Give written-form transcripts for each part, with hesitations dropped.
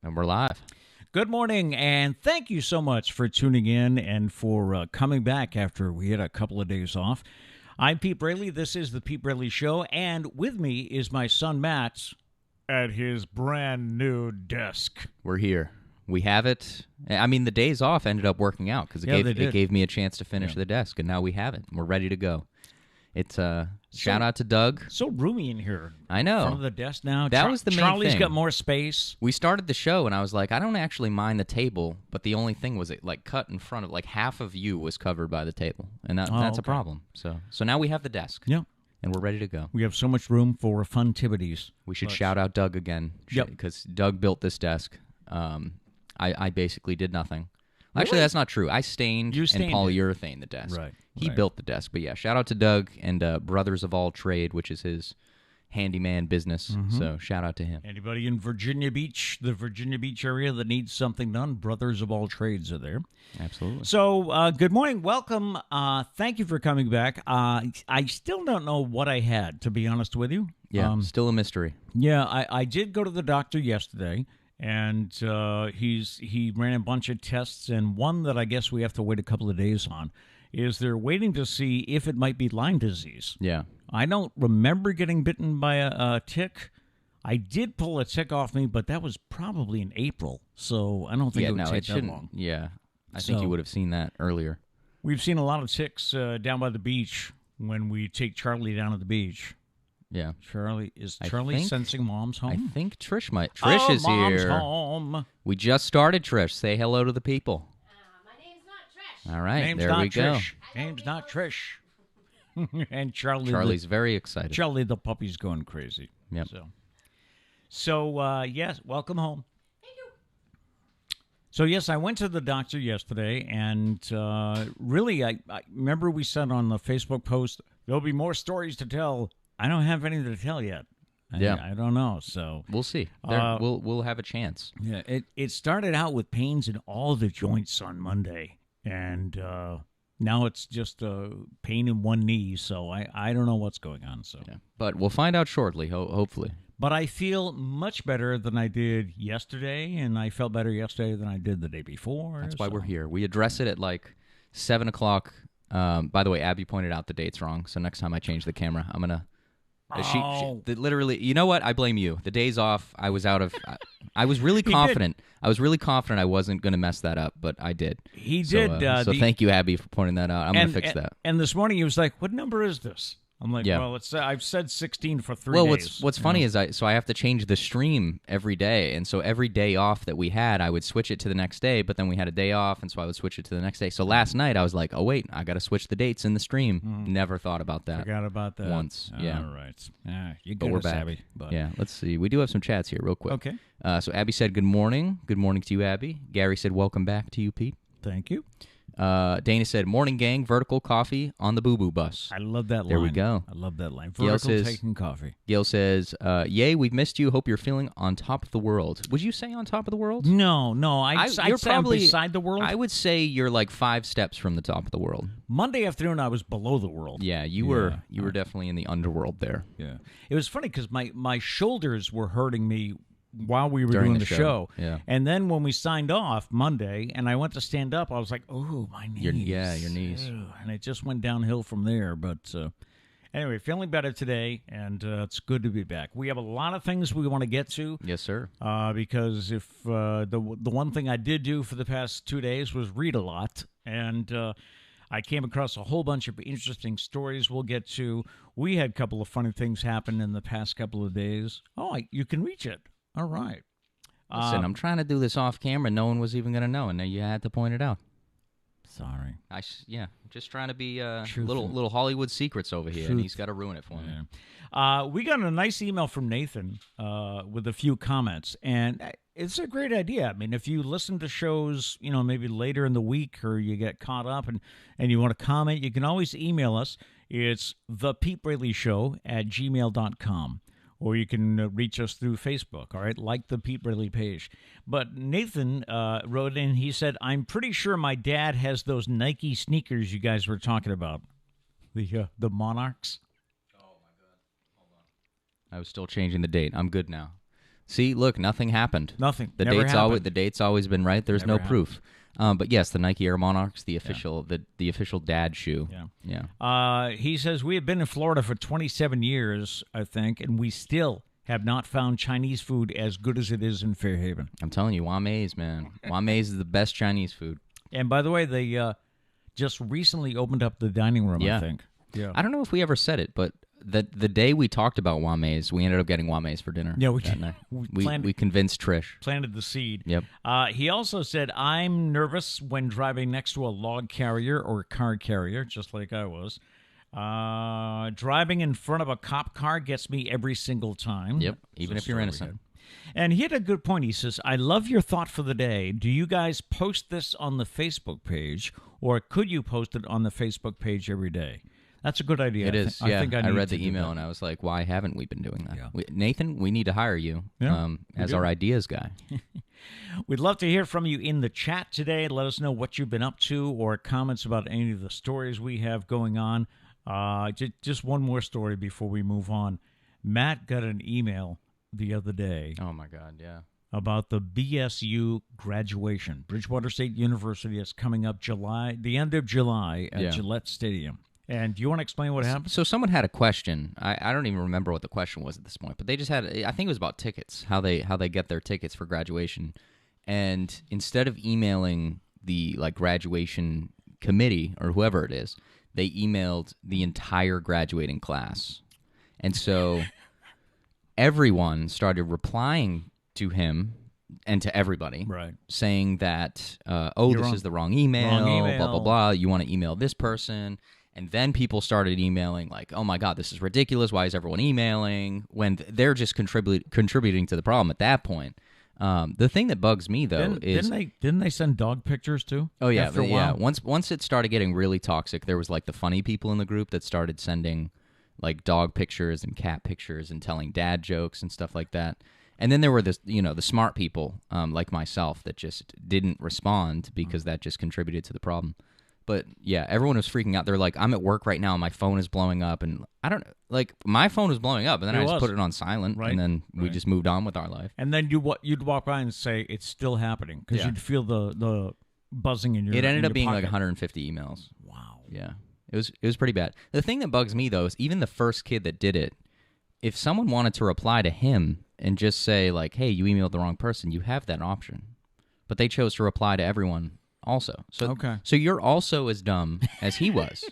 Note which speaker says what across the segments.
Speaker 1: And we're live.
Speaker 2: Good morning, and thank you so much for tuning in and for coming back after we had a couple of days off. I'm Pete Braley. This is the Pete Braley Show, and with me is my son Matt at his brand new desk.
Speaker 1: We're here. We have it. I mean, the days off ended up working out because it gave me a chance to finish the desk, and now we have it. We're ready to go. It's shout out to Doug.
Speaker 2: So roomy in here.
Speaker 1: I know.
Speaker 2: In front of the desk now.
Speaker 1: That was the main
Speaker 2: Charlie's
Speaker 1: thing.
Speaker 2: got more space.
Speaker 1: We started the show, and I was like, I don't actually mind the table, but the only thing was it like cut in front of half of you was covered by the table, and that's a problem. So now we have the desk.
Speaker 2: Yeah.
Speaker 1: And we're ready to go.
Speaker 2: We have so much room for fun activities.
Speaker 1: We should shout out Doug again.
Speaker 2: Yep.
Speaker 1: Because Doug built this desk. I basically did nothing.
Speaker 2: Really?
Speaker 1: Actually, that's not true. I stained and polyurethane the desk.
Speaker 2: Right.
Speaker 1: He built the desk. But yeah, shout out to Doug and Brothers of All Trade, which is his handyman business.
Speaker 2: Mm-hmm.
Speaker 1: So shout out to him.
Speaker 2: Anybody in Virginia Beach, the Virginia Beach area that needs something done, Brothers of All Trades are there.
Speaker 1: Absolutely.
Speaker 2: So, good morning. Welcome. Thank you for coming back. I still don't know what I had, to be honest with you.
Speaker 1: Yeah, still a mystery.
Speaker 2: Yeah, I did go to the doctor yesterday, and he ran a bunch of tests, and one that I guess we have to wait a couple of days on is they're waiting to see if it might be Lyme disease.
Speaker 1: Yeah.
Speaker 2: I don't remember getting bitten by a tick. I did pull a tick off me, but that was probably in April, so I don't think it would take that long.
Speaker 1: Yeah, I think you would have seen that earlier.
Speaker 2: We've seen a lot of ticks down by the beach when we take Charlie down at the beach.
Speaker 1: Yeah.
Speaker 2: Charlie sensing Mom's home?
Speaker 1: I think Trish might. Trish is
Speaker 2: Mom's
Speaker 1: here.
Speaker 2: Home.
Speaker 1: We just started, Trish. Say hello to the people.
Speaker 3: My name's not Trish.
Speaker 1: All right,
Speaker 2: Name's
Speaker 1: there
Speaker 2: not
Speaker 1: we go.
Speaker 2: Trish. Name's not Trish. And
Speaker 1: Charlie's very excited.
Speaker 2: Charlie the puppy's going crazy.
Speaker 1: Yep.
Speaker 2: So yes, welcome home.
Speaker 3: Thank you.
Speaker 2: So yes, I went to the doctor yesterday, and really, I remember we said on the Facebook post there'll be more stories to tell. I don't have any to tell yet. I don't know. So
Speaker 1: we'll see. We'll have a chance.
Speaker 2: Yeah, it started out with pains in all the joints on Monday, and now it's just pain in one knee. So I don't know what's going on. So,
Speaker 1: but we'll find out shortly. Hopefully.
Speaker 2: But I feel much better than I did yesterday, and I felt better yesterday than I did the day before.
Speaker 1: That's why we're here. We address it at like 7 o'clock. By the way, Abby pointed out the date's wrong, so next time I change the camera, I'm gonna. Literally, you know what? I blame you. The days off, I was out of. I was really confident. I was really confident I wasn't going to mess that up, but I did.
Speaker 2: He did.
Speaker 1: So thank you, Abby, for pointing that out. I'm going to fix that.
Speaker 2: And this morning he was like, "What number is this?" I'm like, well, I've said 16 for 3 days.
Speaker 1: Well, what's funny is I have to change the stream every day, and so every day off that we had, I would switch it to the next day, but then we had a day off, and so I would switch it to the next day. So last night I was like, oh wait, I got to switch the dates in the stream. Never thought about that.
Speaker 2: Forgot about that
Speaker 1: once. Yeah.
Speaker 2: All right. You
Speaker 1: but we're back.
Speaker 2: Savvy, but.
Speaker 1: Yeah. Let's see. We do have some chats here, real quick.
Speaker 2: Okay.
Speaker 1: So Abby said, "Good morning. Good morning to you, Abby." Gary said, "Welcome back to you, Pete."
Speaker 2: Thank you.
Speaker 1: Dana said, "Morning, gang. Vertical coffee on the Boo Boo bus."
Speaker 2: I love that line.
Speaker 1: There we go.
Speaker 2: I love that line.
Speaker 1: Gail
Speaker 2: Vertical
Speaker 1: says,
Speaker 2: taking coffee.
Speaker 1: Gail says, "Yay, we've missed you. Hope you're feeling on top of the world." Would you say on top of the world?
Speaker 2: No. I'd say I'm beside the world.
Speaker 1: I would say you're like 5 steps from the top of the world.
Speaker 2: Monday afternoon, I was below the world.
Speaker 1: Yeah, you were definitely in the underworld there.
Speaker 2: Yeah. It was funny because my shoulders were hurting me while we were
Speaker 1: During
Speaker 2: doing
Speaker 1: the
Speaker 2: show.
Speaker 1: Yeah.
Speaker 2: And then when we signed off Monday and I went to stand up, I was like, oh, my knees.
Speaker 1: Your knees.
Speaker 2: Ew. And it just went downhill from there. But anyway, feeling better today, and it's good to be back. We have a lot of things we want to get to.
Speaker 1: Yes, sir.
Speaker 2: Because if the one thing I did do for the past 2 days was read a lot, and I came across a whole bunch of interesting stories we'll get to. We had a couple of funny things happen in the past couple of days. Oh, you can reach it. All right.
Speaker 1: Listen, I'm trying to do this off camera. No one was even going to know, and now you had to point it out.
Speaker 2: Sorry.
Speaker 1: Just trying to be little Hollywood secrets over here, and he's got to ruin it for me.
Speaker 2: We got a nice email from Nathan with a few comments, and it's a great idea. I mean, if you listen to shows, maybe later in the week, or you get caught up and you want to comment, you can always email us. It's thepetebraleyshow@gmail.com. Or you can reach us through Facebook, all right? Like the Pete Braley page. But Nathan wrote in, he said, I'm pretty sure my dad has those Nike sneakers you guys were talking about. The Monarchs.
Speaker 1: Oh, my God. Hold on. I was still changing the date. I'm good now. See, look, nothing happened.
Speaker 2: Nothing.
Speaker 1: The
Speaker 2: Never happened.
Speaker 1: date's always been right. There's
Speaker 2: Never
Speaker 1: no proof. But yes, the Nike Air Monarchs, the official the official dad shoe.
Speaker 2: Yeah. He says, we have been in Florida for 27 years, I think, and we still have not found Chinese food as good as it is in Fairhaven.
Speaker 1: I'm telling you, Wame's, man. Wame's is the best Chinese food.
Speaker 2: And by the way, they just recently opened up the dining room,
Speaker 1: Yeah.
Speaker 2: I think. Yeah.
Speaker 1: I don't know if we ever said it, but the day we talked about Wame's, we ended up getting Wame's for dinner.
Speaker 2: Yeah, we
Speaker 1: that
Speaker 2: did.
Speaker 1: night.
Speaker 2: We
Speaker 1: We convinced Trish.
Speaker 2: planted the seed.
Speaker 1: Yep.
Speaker 2: He also said, I'm nervous when driving next to a log carrier or car carrier, just like I was. Driving in front of a cop car gets me every single time.
Speaker 1: Yep, even if you're innocent.
Speaker 2: And he had a good point. He says, I love your thought for the day. Do you guys post this on the Facebook page, or could you post it on the Facebook page every day? That's a good idea.
Speaker 1: It is.
Speaker 2: I think I
Speaker 1: read
Speaker 2: need to
Speaker 1: the
Speaker 2: do
Speaker 1: email
Speaker 2: that.
Speaker 1: and I was like, why haven't we been doing that?
Speaker 2: Yeah.
Speaker 1: Nathan, we need to hire you as
Speaker 2: do.
Speaker 1: our ideas guy.
Speaker 2: We'd love to hear from you in the chat today. Let us know what you've been up to or comments about any of the stories we have going on. Just one more story before we move on. Matt got an email the other day
Speaker 1: Oh, my God, yeah.
Speaker 2: about the BSU graduation. Bridgewater State University is coming up the end of July at Gillette Stadium. And do you want to explain what happened?
Speaker 1: So someone had a question. I don't even remember what the question was at this point, but they just had, I think it was about tickets, how they get their tickets for graduation. And instead of emailing the graduation committee or whoever it is, they emailed the entire graduating class. And so everyone started replying to him and to everybody,
Speaker 2: Right.
Speaker 1: saying that, this
Speaker 2: wrong.
Speaker 1: is the wrong email,
Speaker 2: Wrong email.
Speaker 1: blah, blah, blah. You want to email this person. And then people started emailing like, oh, my God, this is ridiculous. Why is everyone emailing? When they're just contributing to the problem at that point. The thing that bugs me, though, is...
Speaker 2: Didn't they send dog pictures, too?
Speaker 1: Oh, yeah.
Speaker 2: After a while?
Speaker 1: Once it started getting really toxic, there was like the funny people in the group that started sending like dog pictures and cat pictures and telling dad jokes and stuff like that. And then there were the smart people like myself that just didn't respond because that just contributed to the problem. But yeah, everyone was freaking out. They're like, I'm at work right now, and my phone is blowing up, and I don't know. Like, my phone was blowing up, and then I just put it on silent,
Speaker 2: Right.
Speaker 1: and then we just moved on with our life.
Speaker 2: And then you'd walk by and say it's still happening because you'd feel the buzzing in your.
Speaker 1: It ended up being
Speaker 2: pocket.
Speaker 1: like 150 emails.
Speaker 2: Wow.
Speaker 1: Yeah, it was pretty bad. The thing that bugs me though is even the first kid that did it. If someone wanted to reply to him and just say like, "Hey, you emailed the wrong person," you have that option, but they chose to reply to everyone also. So So you're also as dumb as he was.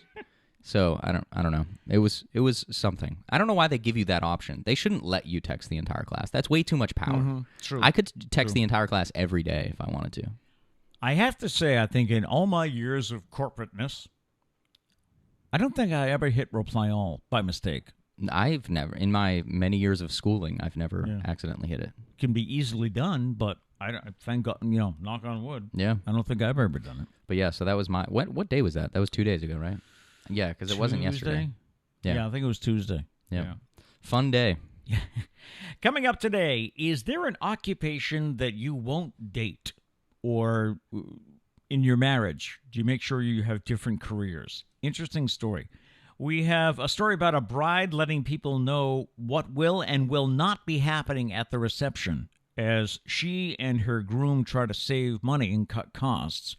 Speaker 1: So I don't know. It was something. I don't know why they give you that option. They shouldn't let you text the entire class. That's way too much power.
Speaker 2: True.
Speaker 1: I could text the entire class every day if I wanted to.
Speaker 2: I have to say, I think in all my years of corporateness, I don't think I ever hit reply all by mistake.
Speaker 1: I've never, in my many years of schooling, I've never accidentally hit it.
Speaker 2: Can be easily done, but I don't, thank God, knock on wood.
Speaker 1: Yeah.
Speaker 2: I don't think I've ever done it.
Speaker 1: But yeah, so that was my, what day was that? That was 2 days ago, right? Yeah, because it wasn't yesterday.
Speaker 2: Yeah, I think it was Tuesday.
Speaker 1: Yeah. Fun day.
Speaker 2: Coming up today, is there an occupation that you won't date? Or in your marriage, do you make sure you have different careers? Interesting story. We have a story about a bride letting people know what will and will not be happening at the reception as she and her groom try to save money and cut costs.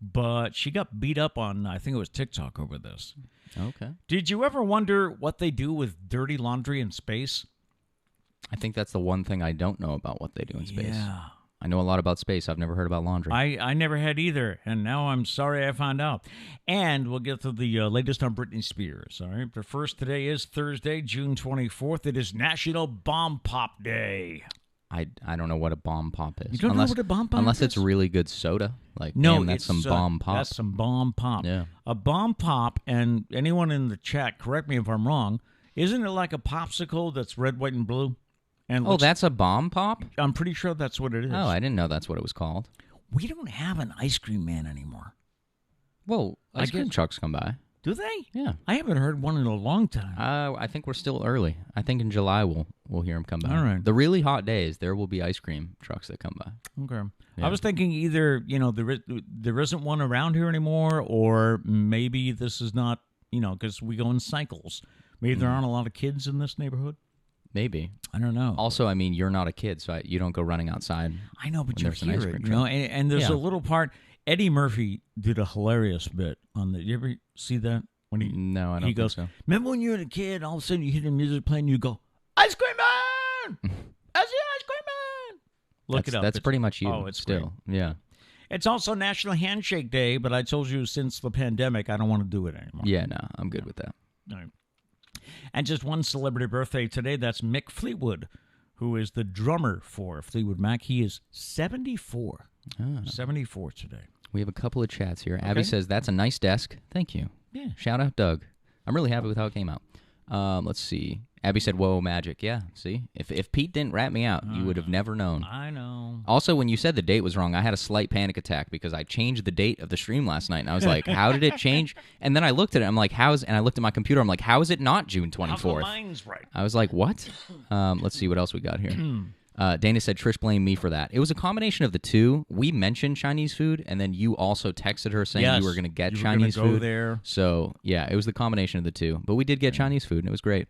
Speaker 2: But she got beat up on, I think it was TikTok over this.
Speaker 1: Okay.
Speaker 2: Did you ever wonder what they do with dirty laundry in space?
Speaker 1: I think that's the one thing I don't know about what they do in space.
Speaker 2: Yeah.
Speaker 1: I know a lot about space. I've never heard about laundry.
Speaker 2: I never had either, and now I'm sorry I found out. And we'll get to the latest on Britney Spears. All right, but first, today is Thursday, June 24th. It is National Bomb Pop Day.
Speaker 1: I don't know what a bomb pop is.
Speaker 2: You don't know what a bomb pop
Speaker 1: unless
Speaker 2: is?
Speaker 1: it's really good soda. Like,
Speaker 2: No,
Speaker 1: man, that's some bomb pop.
Speaker 2: That's some bomb pop.
Speaker 1: Yeah.
Speaker 2: A bomb pop, and anyone in the chat, correct me if I'm wrong, isn't it like a popsicle that's red, white, and blue? And
Speaker 1: that's a bomb pop?
Speaker 2: I'm pretty sure that's what it is.
Speaker 1: Oh, I didn't know that's what it was called.
Speaker 2: We don't have an ice cream man anymore.
Speaker 1: Well, ice cream trucks come by.
Speaker 2: Do they?
Speaker 1: Yeah.
Speaker 2: I haven't heard one in a long time.
Speaker 1: I think we're still early. I think in July we'll hear them come by.
Speaker 2: All right.
Speaker 1: The really hot days, there will be ice cream trucks that come by.
Speaker 2: Okay.
Speaker 1: Yeah.
Speaker 2: I was thinking either, there isn't one around here anymore, or maybe this is not, because we go in cycles. Maybe there aren't a lot of kids in this neighborhood.
Speaker 1: Maybe.
Speaker 2: I don't know.
Speaker 1: Also, I mean, you're not a kid, so you don't go running outside.
Speaker 2: I know, but
Speaker 1: when
Speaker 2: you
Speaker 1: there's an
Speaker 2: hear
Speaker 1: ice
Speaker 2: it,
Speaker 1: cream
Speaker 2: you know.
Speaker 1: truck.
Speaker 2: And there's
Speaker 1: Yeah.
Speaker 2: a little part. Eddie Murphy did a hilarious bit on the. You ever see that when he?
Speaker 1: No, I don't
Speaker 2: He goes,
Speaker 1: think so.
Speaker 2: remember when you were a kid, all of a sudden you hear the music playing, you go, "Ice cream man! That's the ice cream man!" Look it up.
Speaker 1: That's pretty much you.
Speaker 2: Oh, it's
Speaker 1: still. Yeah.
Speaker 2: It's also National Handshake Day, but I told you since the pandemic, I don't want to do it anymore.
Speaker 1: Yeah, no, I'm good with that.
Speaker 2: All right. And just one celebrity birthday today. That's Mick Fleetwood, who is the drummer for Fleetwood Mac. He is 74. 74 today.
Speaker 1: We have a couple of chats here. Abby says, that's a nice desk. Thank you.
Speaker 2: Yeah.
Speaker 1: Shout out, Doug. I'm really happy with how it came out. Let's see. Abby said, whoa, magic. Yeah, see? If Pete didn't rat me out, you would have never known.
Speaker 2: I know.
Speaker 1: Also, when you said the date was wrong, I had a slight panic attack because I changed the date of the stream last night, and I was like, how did it change? And then I looked at it, I'm like, and I looked at my computer, I'm like, how is it not June 24th?
Speaker 2: Mine's right.
Speaker 1: I was like, what? Let's see what else we got here. Dana said, Trish blamed me for that. It was a combination of the two. We mentioned Chinese food, and then you also texted her saying you were going to get Chinese food.
Speaker 2: There.
Speaker 1: So, yeah, it was the combination of the two. But we did get Chinese food, and it was great.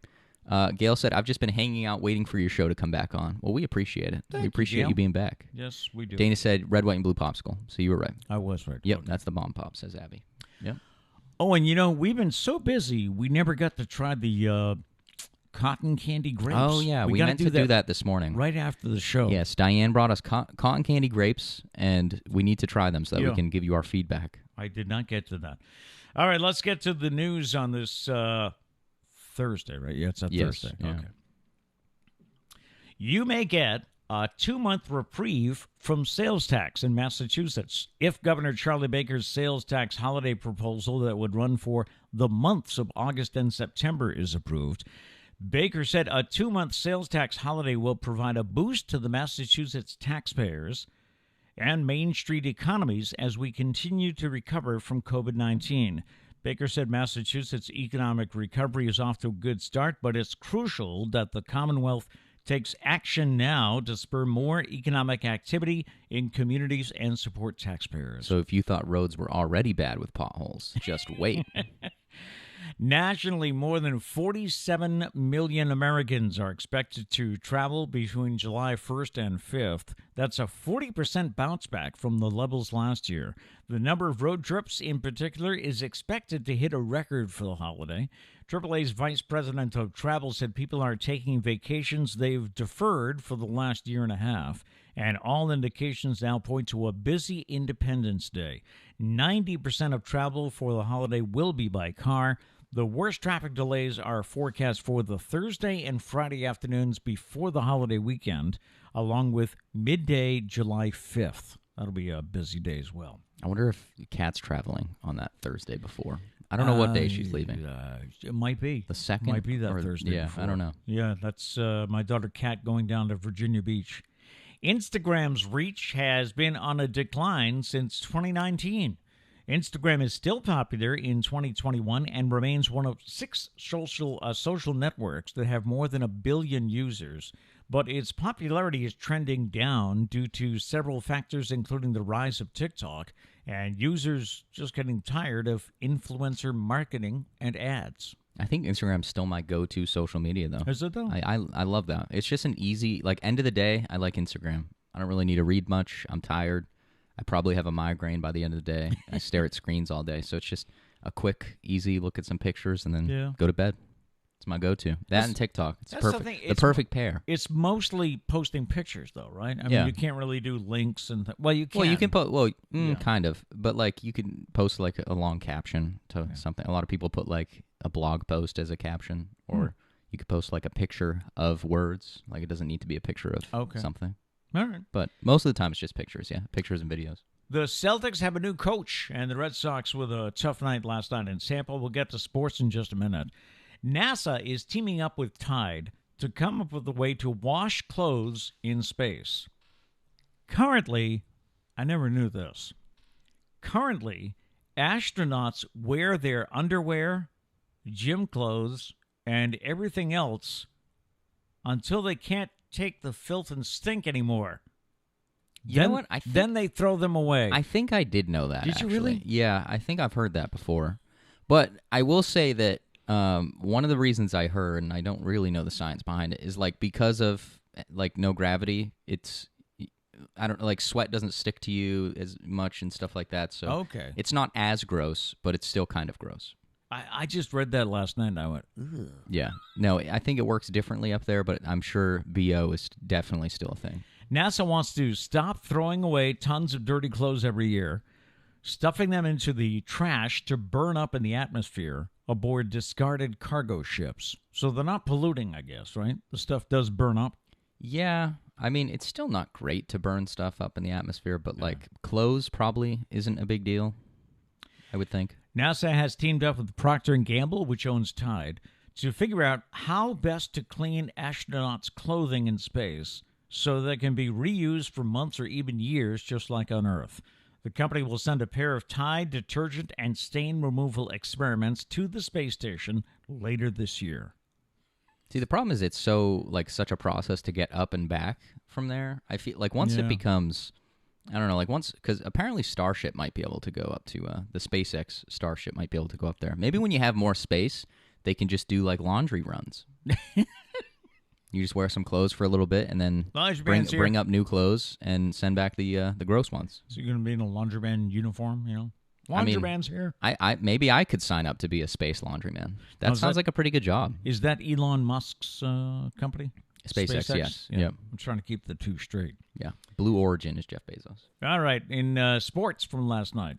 Speaker 1: Gail said, I've just been hanging out waiting for your show to come back on. Well, we appreciate it. We appreciate you being back.
Speaker 2: Yes, we do.
Speaker 1: Dana said, red, white, and blue popsicle. So you were right.
Speaker 2: I was right.
Speaker 1: Yep, that's the bomb pop, says Abby. Yep.
Speaker 2: Oh, and we've been so busy, we never got to try the cotton candy grapes.
Speaker 1: Oh, yeah, we meant to do that this morning.
Speaker 2: Right after the show.
Speaker 1: Yes, Diane brought us cotton candy grapes, and we need to try them so that we can give you our feedback.
Speaker 2: I did not get to that. All right, let's get to the news on this Thursday, right? Yeah, it's Thursday.
Speaker 1: Yeah.
Speaker 2: Okay. You may get a 2-month reprieve from sales tax in Massachusetts if Governor Charlie Baker's sales tax holiday proposal that would run for the months of August and September is approved. Baker said a 2-month sales tax holiday will provide a boost to the Massachusetts taxpayers and Main Street economies as we continue to recover from COVID-19. Baker said Massachusetts' economic recovery is off to a good start, but it's crucial that the Commonwealth takes action now to spur more economic activity in communities and support taxpayers.
Speaker 1: So if you thought roads were already bad with potholes, just wait.
Speaker 2: Nationally, more than 47 million Americans are expected to travel between July 1st and 5th. That's a 40% bounce back from the levels last year. The number of road trips in particular is expected to hit a record for the holiday. AAA's Vice President of Travel said people are taking vacations they've deferred for the last year and a half, and all indications now point to a busy Independence Day. 90% of travel for the holiday will be by car. The worst traffic delays are forecast for the Thursday and Friday afternoons before the holiday weekend, along with midday July 5th. That'll be a busy day as well.
Speaker 1: I wonder if Kat's traveling on that Thursday before. I don't know what day she's leaving.
Speaker 2: It might be.
Speaker 1: The second?
Speaker 2: Might be that
Speaker 1: Or-
Speaker 2: Thursday
Speaker 1: yeah,
Speaker 2: before.
Speaker 1: I don't know.
Speaker 2: Yeah, that's my daughter Kat going down to Virginia Beach. Instagram's reach has been on a decline since 2019. Instagram is still popular in 2021 and remains one of 6 social networks that have more than 1 billion users. But its popularity is trending down due to several factors, including the rise of TikTok and users just getting tired of influencer marketing and ads.
Speaker 1: I think Instagram's still my go-to social media, though.
Speaker 2: Is it, though?
Speaker 1: I love that. It's just an easy, end of the day, I like Instagram. I don't really need to read much. I'm tired. I probably have a migraine by the end of the day. I stare at screens all day. So it's just a quick, easy look at some pictures and then go to bed. It's my go-to. That and TikTok. It's perfect. The perfect pair.
Speaker 2: It's mostly posting pictures, though, right? I mean, you can't really do links and well, you can.
Speaker 1: Well, you can post. Kind of, but you can post a long caption to something. A lot of people put a blog post as a caption, or you could post a picture of words. It doesn't need to be a picture of something.
Speaker 2: All right.
Speaker 1: But most of the time, it's just pictures. Yeah, pictures and videos.
Speaker 2: The Celtics have a new coach, and the Red Sox with a tough night last night in Tampa. We'll get to sports in just a minute. NASA is teaming up with Tide to come up with a way to wash clothes in space. Currently, I never knew this. Currently, astronauts wear their underwear, gym clothes, and everything else until they can't take the filth and stink anymore.
Speaker 1: You know what?
Speaker 2: Then they throw them away.
Speaker 1: I think I did know that.
Speaker 2: Did you really?
Speaker 1: Yeah, I think I've heard that before. But I will say that one of the reasons I heard, and I don't really know the science behind it, is like because of like no gravity, it's I don't like sweat doesn't stick to you as much and stuff like that. So
Speaker 2: Okay.
Speaker 1: it's not as gross, but it's still kind of gross.
Speaker 2: I just read that last night and I went, ugh.
Speaker 1: Yeah. No, I think it works differently up there, but I'm sure BO is definitely still a thing.
Speaker 2: NASA wants to stop throwing away tons of dirty clothes every year, stuffing them into the trash to burn up in the atmosphere aboard discarded cargo ships. So they're not polluting, I guess, right? The stuff does burn up.
Speaker 1: Yeah. I mean, it's still not great to burn stuff up in the atmosphere, but like clothes probably isn't a big deal, I would think.
Speaker 2: NASA has teamed up with Procter & Gamble, which owns Tide, to figure out how best to clean astronauts' clothing in space so they can be reused for months or even years, just like on Earth. The company will send a pair of Tide detergent and stain removal experiments to the space station later this year.
Speaker 1: See, the problem is it's so like such a process to get up and back from there. I feel like once it becomes, I don't know, like once, because apparently Starship might be able to go up to, the SpaceX Starship might be able to go up there. Maybe when you have more space, they can just do like laundry runs. You just wear some clothes for a little bit and then bring up new clothes and send back the gross ones.
Speaker 2: So you're going to be in a laundryman uniform, you know? Laundryman's here.
Speaker 1: Maybe I could sign up to be a space laundryman. That sounds like a pretty good job.
Speaker 2: Is that Elon Musk's company?
Speaker 1: SpaceX, yes.
Speaker 2: Yeah.
Speaker 1: Yep.
Speaker 2: I'm trying to keep the two straight.
Speaker 1: Yeah. Blue Origin is Jeff Bezos.
Speaker 2: All right. In sports from last night,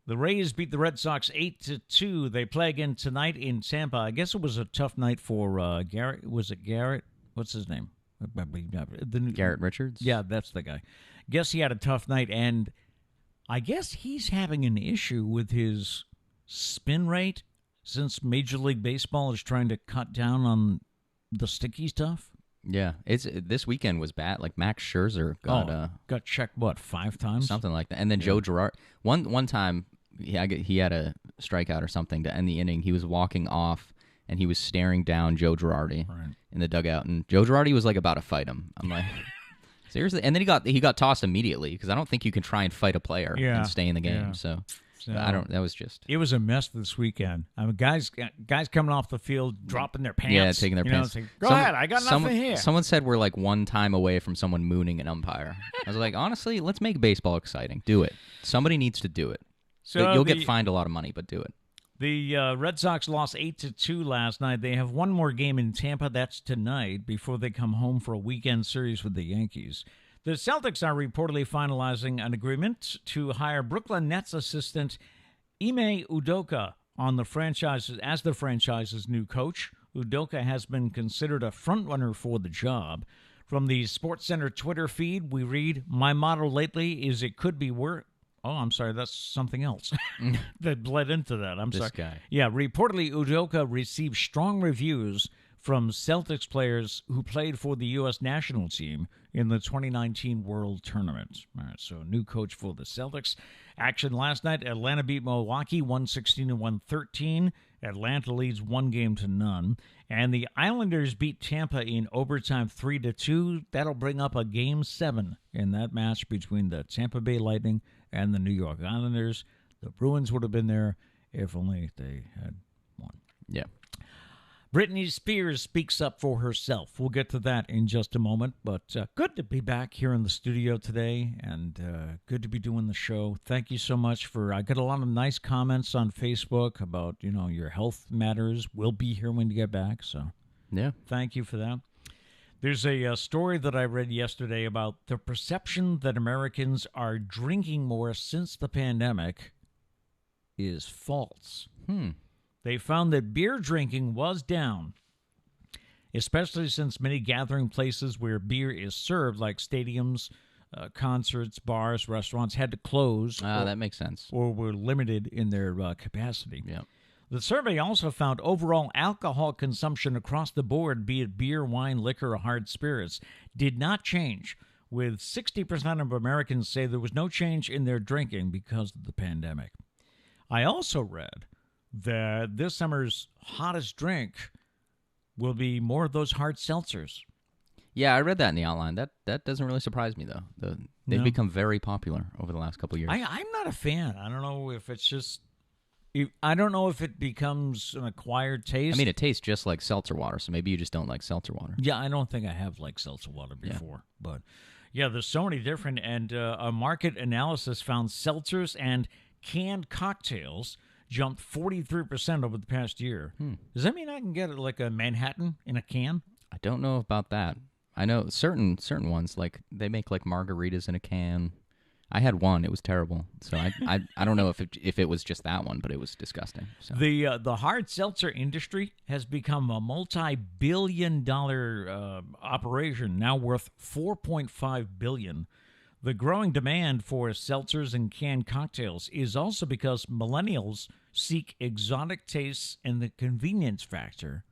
Speaker 2: the Rays beat the Red Sox 8-2. They play again tonight in Tampa. I guess it was a tough night for Garrett. Was it Garrett? What's his name?
Speaker 1: Garrett Richards?
Speaker 2: Yeah, that's the guy. Guess he had a tough night, and I guess he's having an issue with his spin rate since Major League Baseball is trying to cut down on the sticky stuff.
Speaker 1: Yeah, this weekend was bad. Like Max Scherzer
Speaker 2: got checked 5 times,
Speaker 1: something like that. And then Joe Girardi one time he had a strikeout or something to end the inning. He was walking off and he was staring down Joe Girardi in the dugout, and Joe Girardi was like about to fight him. I'm like, seriously? And then he got tossed immediately because I don't think you can try and fight a player and stay in the game.
Speaker 2: Yeah.
Speaker 1: So I don't. That was just.
Speaker 2: It was a mess this weekend. I mean, guys coming off the field, dropping their pants.
Speaker 1: Yeah, taking their pants.
Speaker 2: Like, Go ahead, I got nothing here.
Speaker 1: Someone said we're like one time away from someone mooning an umpire. I was like, honestly, let's make baseball exciting. Do it. Somebody needs to do it. So you'll get fined a lot of money, but do it.
Speaker 2: The Red Sox lost 8-2 last night. They have one more game in Tampa. That's tonight before they come home for a weekend series with the Yankees. The Celtics are reportedly finalizing an agreement to hire Brooklyn Nets assistant Ime Udoka as the franchise's new coach. Udoka has been considered a frontrunner for the job. From the SportsCenter Twitter feed, we read, "My motto lately is it could be worse." Oh, I'm sorry, that's something else that bled into that. I'm sorry.
Speaker 1: Guy.
Speaker 2: Yeah, reportedly Udoka received strong reviews from Celtics players who played for the U.S. national team in the 2019 World Tournament. All right, so new coach for the Celtics. Action last night, Atlanta beat Milwaukee 116-113. Atlanta leads 1-0. And the Islanders beat Tampa in overtime 3-2. That'll bring up a Game 7 in that match between the Tampa Bay Lightning and the New York Islanders. The Bruins would have been there if only they had won.
Speaker 1: Yeah.
Speaker 2: Britney Spears speaks up for herself. We'll get to that in just a moment, but good to be back here in the studio today, and good to be doing the show. Thank you so much I got a lot of nice comments on Facebook about, your health matters. We'll be here when you get back, so
Speaker 1: yeah,
Speaker 2: thank you for that. There's a story that I read yesterday about the perception that Americans are drinking more since the pandemic is false. They found that beer drinking was down, especially since many gathering places where beer is served, like stadiums, concerts, bars, restaurants, had to close.
Speaker 1: That makes sense.
Speaker 2: Or were limited in their capacity.
Speaker 1: Yeah.
Speaker 2: The survey also found overall alcohol consumption across the board, be it beer, wine, liquor, or hard spirits, did not change, with 60% of Americans say there was no change in their drinking because of the pandemic. I also read that this summer's hottest drink will be more of those hard seltzers.
Speaker 1: Yeah, I read that in the outline. That doesn't really surprise me, though. They've become very popular over the last couple of years.
Speaker 2: I'm not a fan. I don't know if it's just I don't know if it becomes an acquired taste.
Speaker 1: I mean, it tastes just like seltzer water, so maybe you just don't like seltzer water.
Speaker 2: Yeah, I don't think I have liked seltzer water before. But, yeah, there's so many different. And a market analysis found seltzers and canned cocktails jumped 43% over the past year. Does that mean I can get like a Manhattan in a can?
Speaker 1: I don't know about that. I know certain ones, like they make like margaritas in a can. I had one; it was terrible. So I don't know if it was just that one, but it was disgusting. So.
Speaker 2: The hard seltzer industry has become a multi-billion-dollar operation, now worth $4.5 billion. The growing demand for seltzers and canned cocktails is also because millennials seek exotic tastes and the convenience factor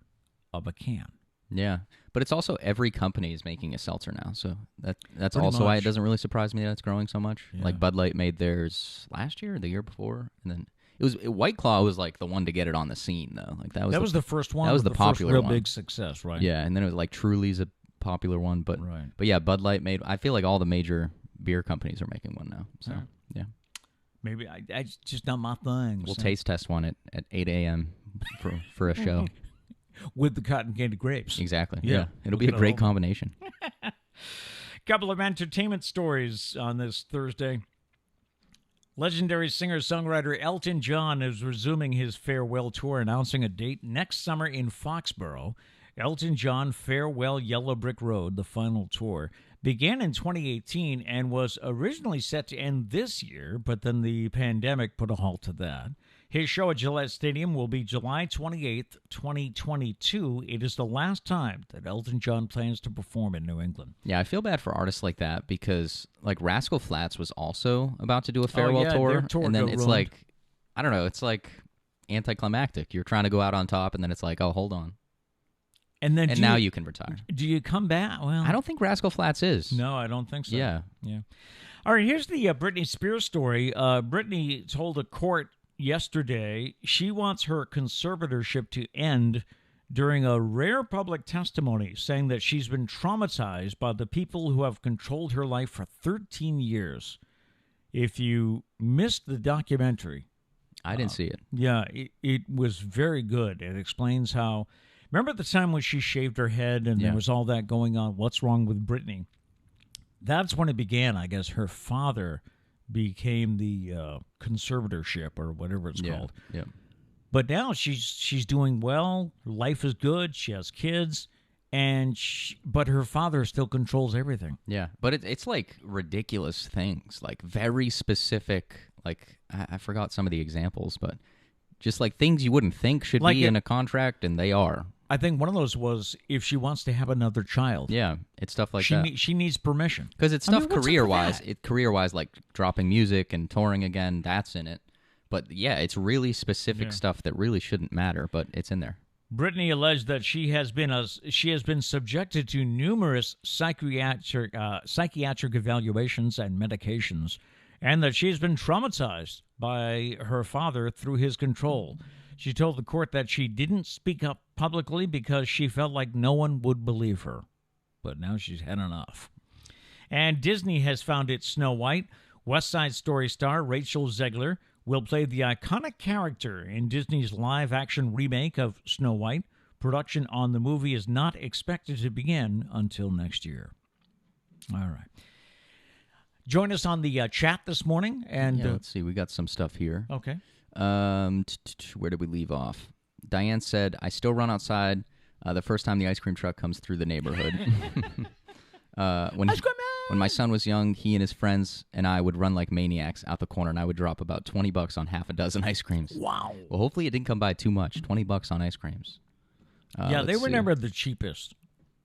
Speaker 2: of a can.
Speaker 1: Yeah, but it's also every company is making a seltzer now, so that's
Speaker 2: Pretty
Speaker 1: also why
Speaker 2: much.
Speaker 1: it doesn't really surprise me that it's growing so much.
Speaker 2: Yeah.
Speaker 1: Like Bud Light made theirs last year or the year before, and then White Claw was like the one to get it on the scene though. Like that was
Speaker 2: the first one.
Speaker 1: That was the
Speaker 2: first
Speaker 1: popular
Speaker 2: real
Speaker 1: one.
Speaker 2: big success, right?
Speaker 1: Yeah, and then it was like Truly's a popular one, but
Speaker 2: Right.
Speaker 1: but yeah, Bud Light made. I feel like all the major beer companies are making one now. So yeah,
Speaker 2: Maybe it's just not my thing.
Speaker 1: we'll
Speaker 2: so.
Speaker 1: taste test one at 8 a.m. for a show.
Speaker 2: With the cotton candy grapes.
Speaker 1: Exactly.
Speaker 2: Yeah.
Speaker 1: Yeah, it'll be
Speaker 2: Look
Speaker 1: a
Speaker 2: at
Speaker 1: great
Speaker 2: all that.
Speaker 1: combination.
Speaker 2: Couple of entertainment stories on this Thursday. Legendary singer-songwriter Elton John is resuming his farewell tour, announcing a date next summer in Foxborough. Elton John Farewell Yellow Brick Road, the final tour, began in 2018 and was originally set to end this year, but then the pandemic put a halt to that. His show at Gillette Stadium will be July 28th, 2022. It is the last time that Elton John plans to perform in New England.
Speaker 1: Yeah, I feel bad for artists like that because like Rascal Flatts was also about to do a farewell
Speaker 2: yeah,
Speaker 1: tour,
Speaker 2: their tour
Speaker 1: and then
Speaker 2: got
Speaker 1: it's
Speaker 2: ruined.
Speaker 1: like, I don't know, it's like anticlimactic. You're trying to go out on top, and then it's like, oh, hold on,
Speaker 2: And then
Speaker 1: and now you can retire.
Speaker 2: do you come back? Well,
Speaker 1: I don't think Rascal Flatts is.
Speaker 2: No, I don't think so.
Speaker 1: Yeah.
Speaker 2: All right, here's the Britney Spears story. Britney told a court yesterday she wants her conservatorship to end during a rare public testimony, saying that she's been traumatized by the people who have controlled her life for 13 years. If you missed the documentary,
Speaker 1: I didn't see it.
Speaker 2: yeah, it was very good. It explains how. Remember the time when she shaved her head and
Speaker 1: Yeah.
Speaker 2: there was all that going on? What's wrong with Britney? That's when it began. I guess her father became the conservatorship or whatever it's called.
Speaker 1: Yeah.
Speaker 2: But now she's doing well. Her life is good. She has kids, and but her father still controls everything.
Speaker 1: Yeah, but it's like ridiculous things, like very specific. Like I forgot some of the examples, but just like things you wouldn't think should
Speaker 2: Like
Speaker 1: be
Speaker 2: it-
Speaker 1: in a contract, and they are.
Speaker 2: I think one of those was if she wants to have another child.
Speaker 1: Yeah, it's stuff like that.
Speaker 2: She needs permission.
Speaker 1: Because it's
Speaker 2: I mean,
Speaker 1: stuff
Speaker 2: what's up with
Speaker 1: career-wise.
Speaker 2: that?
Speaker 1: Career-wise, like dropping music and touring again, that's in it. But yeah, it's really specific
Speaker 2: Yeah.
Speaker 1: stuff that really shouldn't matter, but it's in there.
Speaker 2: Brittany alleged that she has been subjected to numerous psychiatric evaluations and medications, and that she has been traumatized by her father through his control. She told the court that she didn't speak up publicly because she felt like no one would believe her. But now she's had enough. And Disney has found its Snow White. West Side Story star Rachel Zegler will play the iconic character in Disney's live-action remake of Snow White. Production on the movie is not expected to begin until next year. All right. Join us on the chat this morning. And
Speaker 1: Yeah, let's see. We got some stuff here.
Speaker 2: okay.
Speaker 1: Where did we leave off? Diane said, I still run outside the first time the ice cream truck comes through the neighborhood. When my son was young, he and his friends and I would run like maniacs out the corner, and I would drop about $20 on half a dozen ice creams.
Speaker 2: Wow.
Speaker 1: Well, hopefully it didn't come by too much. $20 on ice creams.
Speaker 2: Yeah, they
Speaker 1: let's
Speaker 2: were
Speaker 1: see.
Speaker 2: never the cheapest.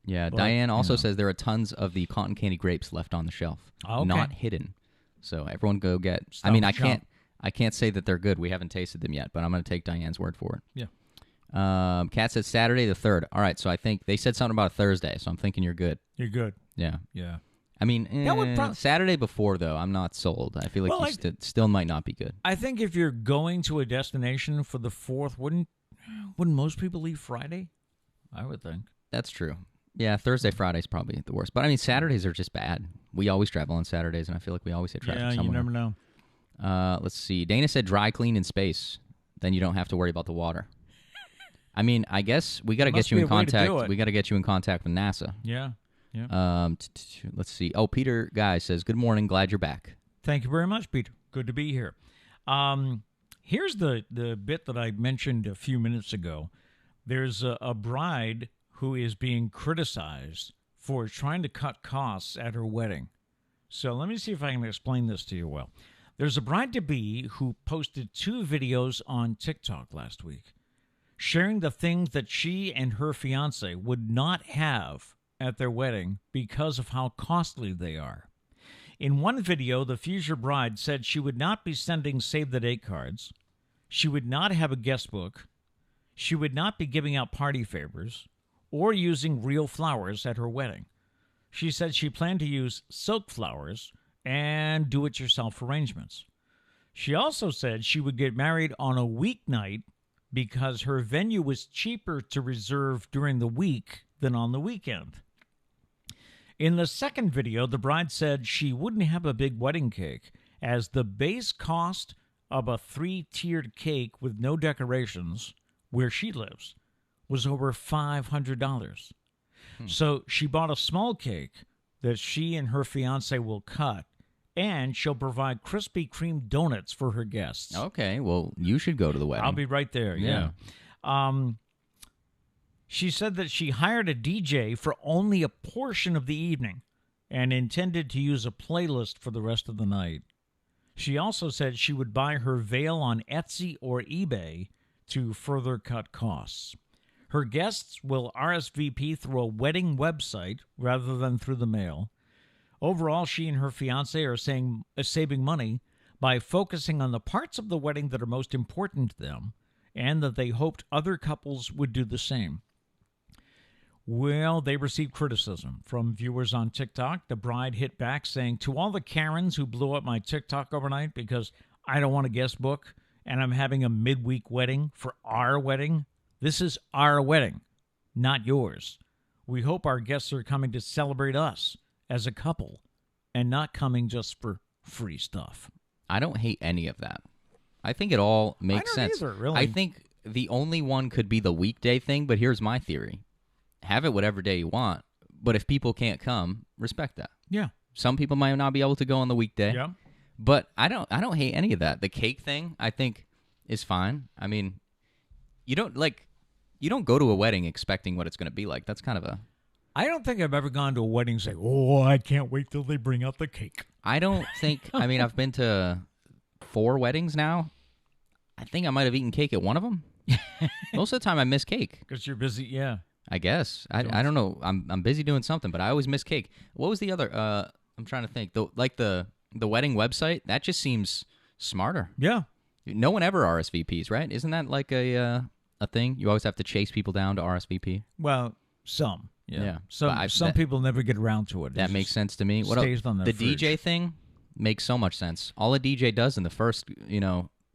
Speaker 1: Yeah,
Speaker 2: but,
Speaker 1: Diane also
Speaker 2: you know.
Speaker 1: says there are tons of the cotton candy grapes left on the shelf,
Speaker 2: Okay.
Speaker 1: not hidden. So everyone go get.
Speaker 2: Stop
Speaker 1: I mean,
Speaker 2: the
Speaker 1: I can't say that they're good. We haven't tasted them yet, but I'm going to take Diane's word for it.
Speaker 2: Yeah.
Speaker 1: Kat said Saturday the 3rd. All right, so I think they said something about a Thursday, so I'm thinking you're good.
Speaker 2: You're good.
Speaker 1: Yeah.
Speaker 2: Yeah.
Speaker 1: I mean,
Speaker 2: That would
Speaker 1: Saturday before, though, I'm not sold. I feel like
Speaker 2: Well,
Speaker 1: you still might not be good.
Speaker 2: I think if you're going to a destination for the 4th, wouldn't most people leave Friday? I would think.
Speaker 1: That's true. Yeah, Thursday, Friday's probably the worst. But, I mean, Saturdays are just bad. We always travel on Saturdays, and I feel like we always hit traffic
Speaker 2: Yeah,
Speaker 1: somewhere.
Speaker 2: you never know.
Speaker 1: Let's see. Dana said dry clean in space. then you don't have to worry about the water. I mean, I guess we got to
Speaker 2: Must
Speaker 1: get you
Speaker 2: be
Speaker 1: in
Speaker 2: a way to do
Speaker 1: contact.
Speaker 2: it.
Speaker 1: We got to get you in contact with NASA.
Speaker 2: Yeah.
Speaker 1: Let's see. Oh, Peter Guy says, "Good morning. Glad you're back."
Speaker 2: Thank you very much, Peter. Good to be here. Here's the bit that I mentioned a few minutes ago. There's a bride who is being criticized for trying to cut costs at her wedding. So let me see if I can explain this to you well. There's a bride-to-be who posted 2 videos on TikTok last week, sharing the things that she and her fiancé would not have at their wedding because of how costly they are. In one video, the future bride said she would not be sending save-the-date cards, she would not have a guest book, she would not be giving out party favors, or using real flowers at her wedding. She said she planned to use silk flowers and do-it-yourself arrangements. She also said she would get married on a weeknight because her venue was cheaper to reserve during the week than on the weekend. In the second video, the bride said she wouldn't have a big wedding cake, as the base cost of a 3-tiered cake with no decorations, where she lives, was over $500. So she bought a small cake that she and her fiancé will cut, and she'll provide Krispy Kreme donuts for her guests.
Speaker 1: Okay, well, you should go to the wedding.
Speaker 2: I'll be right there, yeah. She said that she hired a DJ for only a portion of the evening and intended to use a playlist for the rest of the night. She also said she would buy her veil on Etsy or eBay to further cut costs. Her guests will RSVP through a wedding website rather than through the mail. Overall, she and her fiancé are saving money by focusing on the parts of the wedding that are most important to them, and that they hoped other couples would do the same. Well, they received criticism from viewers on TikTok. The bride hit back saying, "To all the Karens who blew up my TikTok overnight because I don't want a guest book and I'm having a midweek wedding for our wedding, this is our wedding, not yours. We hope our guests are coming to celebrate us as a couple and not coming just for free stuff."
Speaker 1: I don't hate any of that. I think it all makes sense.
Speaker 2: Either, really.
Speaker 1: I think the only one could be the weekday thing, but here's my theory. Have it whatever day you want, but if people can't come, respect that.
Speaker 2: Yeah.
Speaker 1: Some people might not be able to go on the weekday.
Speaker 2: Yeah.
Speaker 1: But I don't hate any of that. The cake thing, I think, is fine. I mean, you don't go to a wedding expecting what it's going to be like. That's kind of a...
Speaker 2: I don't think I've ever gone to a wedding and say, "Oh, I can't wait till they bring out the cake."
Speaker 1: I don't think... I mean, I've been to 4 weddings now. I think I might have eaten cake at one of them. Most of the time I miss cake.
Speaker 2: Because you're busy, yeah.
Speaker 1: I guess. I don't know. I'm busy doing something, but I always miss cake. What was the other... I'm trying to think. The wedding website, that just seems smarter.
Speaker 2: Yeah.
Speaker 1: No one ever RSVPs, right? Isn't that like a thing? You always have to chase people down to RSVP?
Speaker 2: Well, some.
Speaker 1: Yeah.
Speaker 2: Some people never get around to it.
Speaker 1: That makes sense to me.
Speaker 2: Stays on their
Speaker 1: the
Speaker 2: fridge.
Speaker 1: DJ thing makes so much sense. All a DJ does in the first,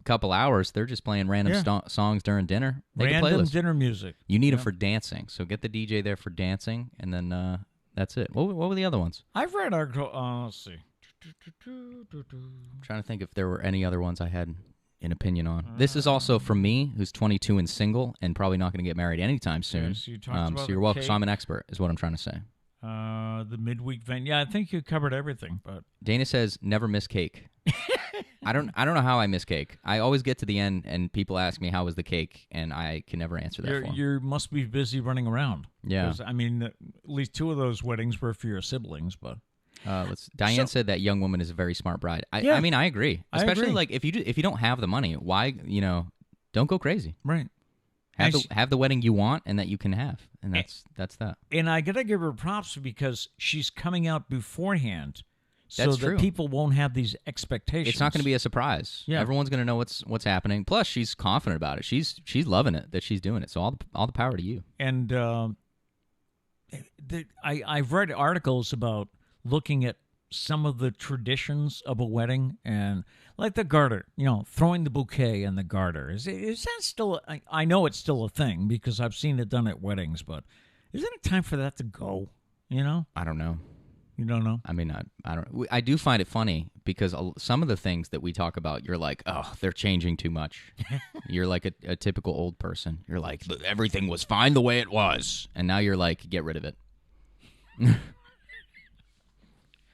Speaker 1: couple hours, they're just playing random songs during dinner. Make a
Speaker 2: Random
Speaker 1: playlist.
Speaker 2: dinner music.
Speaker 1: You need them for dancing, so get the DJ there for dancing, and then that's it. What were the other ones?
Speaker 2: I've read article. Let's see.
Speaker 1: I'm trying to think if there were any other ones I had an opinion on. This is also from me, who's 22 and single, and probably not going to get married anytime soon.
Speaker 2: So you talked about
Speaker 1: so you're
Speaker 2: the
Speaker 1: welcome.
Speaker 2: cake.
Speaker 1: So I'm an expert, is what I'm trying to say.
Speaker 2: The midweek event. Yeah, I think you covered everything. But
Speaker 1: Dana says never miss cake. I don't know how I miss cake. I always get to the end and people ask me how was the cake, and I can never answer that for them.
Speaker 2: you must be busy running around.
Speaker 1: Yeah.
Speaker 2: 'Cause, I mean, at least 2 of those weddings were for your siblings, but.
Speaker 1: Diane said that young woman is a very smart bride.
Speaker 2: Yeah.
Speaker 1: I mean, I agree.
Speaker 2: I
Speaker 1: Especially
Speaker 2: agree.
Speaker 1: like if you don't have the money, why don't go crazy.
Speaker 2: Right.
Speaker 1: Have the wedding you want and that you can have, and that's that.
Speaker 2: And I gotta give her props because she's coming out beforehand, so
Speaker 1: That's
Speaker 2: that
Speaker 1: true.
Speaker 2: people won't have these expectations.
Speaker 1: It's not going to be a surprise.
Speaker 2: Yeah.
Speaker 1: Everyone's going to know what's happening. Plus, she's confident about it. She's loving it that she's doing it. So all the power to you.
Speaker 2: And I've read articles about looking at some of the traditions of a wedding, and like the garter, throwing the bouquet in the garter. Is that still? I know it's still a thing because I've seen it done at weddings, but isn't it time for that to go?
Speaker 1: I don't know.
Speaker 2: You don't know?
Speaker 1: I mean, I don't. I do find it funny because some of the things that we talk about, you're like, oh, they're changing too much. You're like a typical old person. You're like, everything was fine the way it was, and now you're like, get rid of it.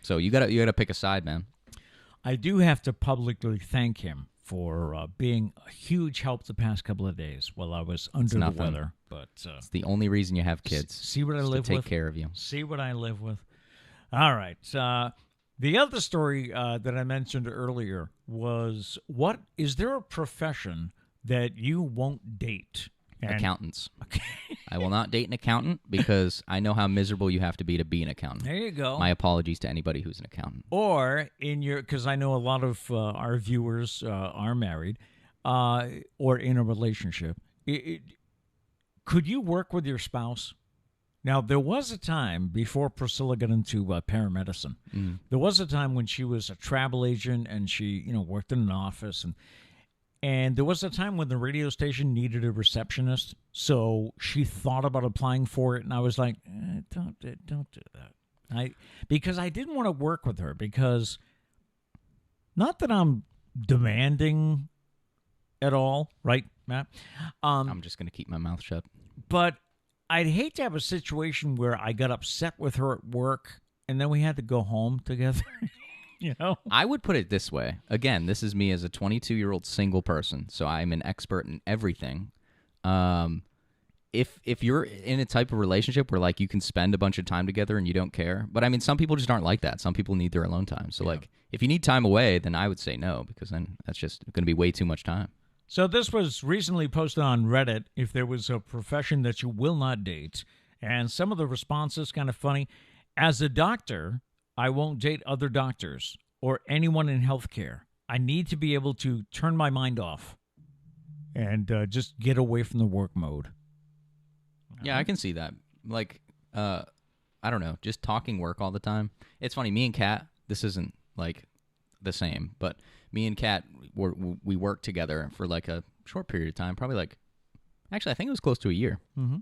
Speaker 1: So you gotta pick a side, man.
Speaker 2: I do have to publicly thank him for being a huge help the past couple of days while I was under the weather. But
Speaker 1: it's the only reason you have kids.
Speaker 2: See what I live with.
Speaker 1: Take care of you.
Speaker 2: See what I live with. All right. The other story that I mentioned earlier was, is there a profession that you won't date?
Speaker 1: Accountants. I will not date an accountant because I know how miserable you have to be an accountant.
Speaker 2: There you go.
Speaker 1: My apologies to anybody who's an accountant.
Speaker 2: Or because I know a lot of our viewers are married or in a relationship. Could you work with your spouse? Now, there was a time before Priscilla got into paramedicine. There was a time when she was a travel agent and she, worked in an office, and there was a time when the radio station needed a receptionist. So she thought about applying for it, and I was like, don't do that. Because I didn't want to work with her because, not that I'm demanding at all, right, Matt?
Speaker 1: I'm just going to keep my mouth shut.
Speaker 2: But I'd hate to have a situation where I got upset with her at work and then we had to go home together.
Speaker 1: I would put it this way. Again, this is me as a 22-year-old single person, so I'm an expert in everything. If you're in a type of relationship where like you can spend a bunch of time together and you don't care, but I mean some people just aren't like that. Some people need their alone time. So like if you need time away, then I would say no because then that's just going to be way too much time.
Speaker 2: So this was recently posted on Reddit, if there was a profession that you will not date. And some of the responses kind of funny. As a doctor, I won't date other doctors or anyone in healthcare. I need to be able to turn my mind off and just get away from the work mode.
Speaker 1: Yeah, I can see that. Like, I don't know, just talking work all the time. It's funny, me and Kat, this isn't like the same, but me and Kat, we worked together for like a short period of time, probably like, actually, I think it was close to a year.
Speaker 2: Mm-hmm.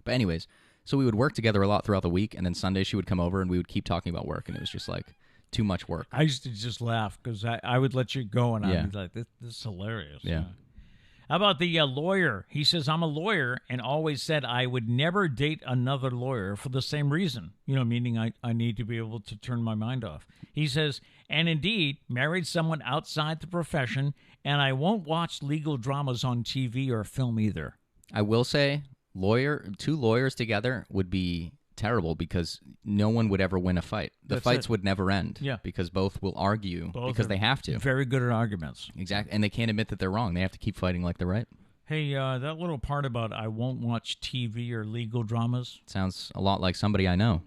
Speaker 1: But anyways, so we would work together a lot throughout the week, and then Sunday she would come over and we would keep talking about work, and it was just like too much work.
Speaker 2: I used to just laugh because I would let you go, and I'd be like, this is hilarious.
Speaker 1: Yeah.
Speaker 2: How about the lawyer? He says, I'm a lawyer and always said I would never date another lawyer for the same reason. Meaning I need to be able to turn my mind off. He says, and indeed, married someone outside the profession, and I won't watch legal dramas on TV or film either.
Speaker 1: I will say, two lawyers together would be terrible because no one would ever win a fight. The fights would never end.
Speaker 2: Yeah.
Speaker 1: Because both will argue because they have to.
Speaker 2: Very good at arguments.
Speaker 1: Exactly. And they can't admit that they're wrong. They have to keep fighting like they're right.
Speaker 2: Hey, that little part about I won't watch TV or legal dramas.
Speaker 1: Sounds a lot like somebody I know.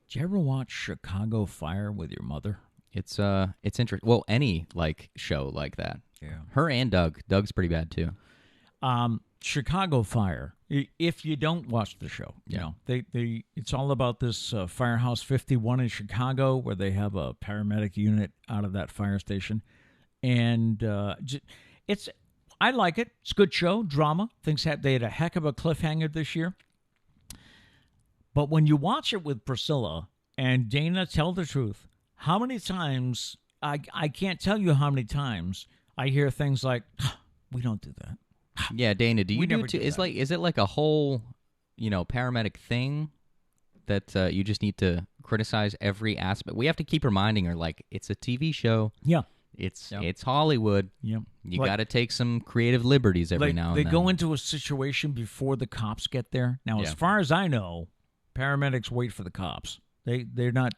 Speaker 2: Did you ever watch Chicago Fire with your mother?
Speaker 1: It's interesting. Well, any like show like that.
Speaker 2: Yeah.
Speaker 1: Her and Doug. Doug's pretty bad too.
Speaker 2: Chicago Fire. If you don't watch the show, it's all about this Firehouse 51 in Chicago, where they have a paramedic unit out of that fire station, and I like it. It's a good show, drama. They had a heck of a cliffhanger this year. But when you watch it with Priscilla and Dana, tell the truth, how many times I can't tell you how many times I hear things like, "We don't do that."
Speaker 1: Yeah, Dana, do you do too?
Speaker 2: That.
Speaker 1: Is it like a whole, paramedic thing that you just need to criticize every aspect? We have to keep reminding her, like, it's a TV show.
Speaker 2: Yeah.
Speaker 1: It's Hollywood.
Speaker 2: Yep.
Speaker 1: You got to take some creative liberties every now and then.
Speaker 2: They go into a situation before the cops get there. Now, as far as I know, paramedics wait for the cops. They're not,